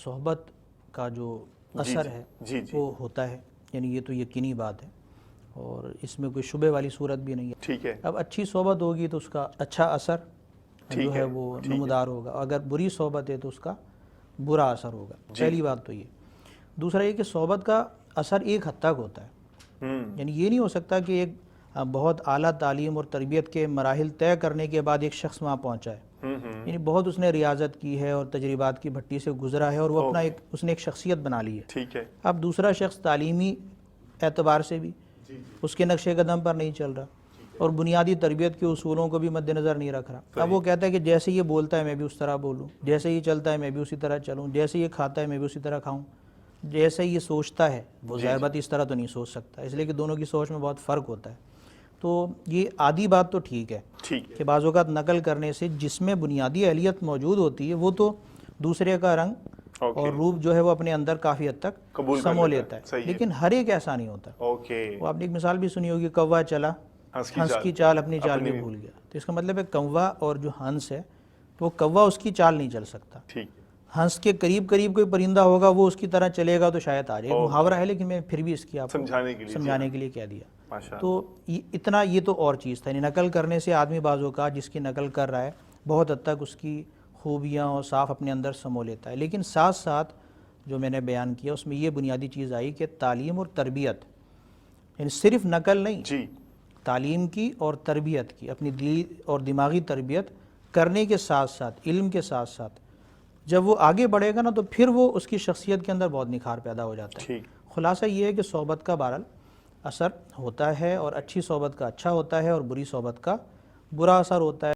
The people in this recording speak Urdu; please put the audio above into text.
صحبت کا جو اثر ہے وہ ہوتا ہے، یعنی یہ تو یقینی بات ہے اور اس میں کوئی شبہ والی صورت بھی نہیں ہے۔ ٹھیک ہے، اب اچھی صحبت ہوگی تو اس کا اچھا اثر جو ہے وہ نمودار ہوگا، اگر بری صحبت ہے تو اس کا برا اثر ہوگا۔ پہلی بات تو یہ۔ دوسرا یہ کہ صحبت کا اثر ایک حد تک ہوتا ہے، یعنی یہ نہیں ہو سکتا کہ ایک بہت اعلیٰ تعلیم اور تربیت کے مراحل طے کرنے کے بعد ایک شخص وہاں پہنچا ہے، یعنی بہت اس نے ریاضت کی ہے اور تجربات کی بھٹی سے گزرا ہے اور وہ اپنا اس نے ایک شخصیت بنا لی ہے۔ ٹھیک ہے، اب دوسرا شخص تعلیمی اعتبار سے بھی اس کے نقش قدم پر نہیں چل رہا اور بنیادی تربیت کے اصولوں کو بھی مد نظر نہیں رکھ رہا۔ اب وہ کہتا ہے کہ جیسے یہ بولتا ہے میں بھی اس طرح بولوں، جیسے یہ چلتا ہے میں بھی اسی طرح چلوں، جیسے یہ کھاتا ہے میں بھی اسی طرح کھاؤں، جیسے یہ سوچتا ہے وہ ظاہر بات اس طرح تو نہیں سوچ سکتا، اس لیے کہ دونوں کی سوچ میں بہت فرق ہوتا ہے۔ تو یہ آدھی بات تو ٹھیک ہے کہ بعض اوقات نقل کرنے سے جس میں بنیادی اہلیت موجود ہوتی ہے وہ تو دوسرے کا رنگ اور روپ جو ہے وہ اپنے اندر کافی حد تک سمو لیتا ہے، لیکن ہر ایک ایسا نہیں ہوتا۔ وہ آپ نے ایک مثال بھی سنی ہوگی، کوا چلا ہنس کی چال اپنی چال بھی بھول گیا، تو اس کا مطلب ہے کوا اور جو ہنس ہے وہ کوا اس کی چال نہیں چل سکتا، ہنس کے قریب قریب کوئی پرندہ ہوگا وہ اس کی طرح چلے گا تو شاید آ جائے۔ محاورہ ہے لیکن میں پھر بھی اس کی آپ کو سمجھانے کے لیے کہہ دیا۔ تو اتنا یہ تو اور چیز تھا، یعنی نقل کرنے سے آدمی بعض اوقات جس کی نقل کر رہا ہے بہت حد تک اس کی خوبیاں اور صاف اپنے اندر سمو لیتا ہے، لیکن ساتھ ساتھ جو میں نے بیان کیا اس میں یہ بنیادی چیز آئی کہ تعلیم اور تربیت، یعنی صرف نقل نہیں، تعلیم کی اور تربیت کی، اپنی دلی اور دماغی تربیت کرنے کے ساتھ ساتھ، علم کے ساتھ ساتھ جب وہ آگے بڑھے گا نا تو پھر وہ اس کی شخصیت کے اندر بہت نکھار پیدا ہو جاتا ہے۔ خلاصہ یہ ہے کہ صحبت کا بہرحال اثر ہوتا ہے اور اچھی صحبت کا اچھا ہوتا ہے اور بری صحبت کا برا اثر ہوتا ہے۔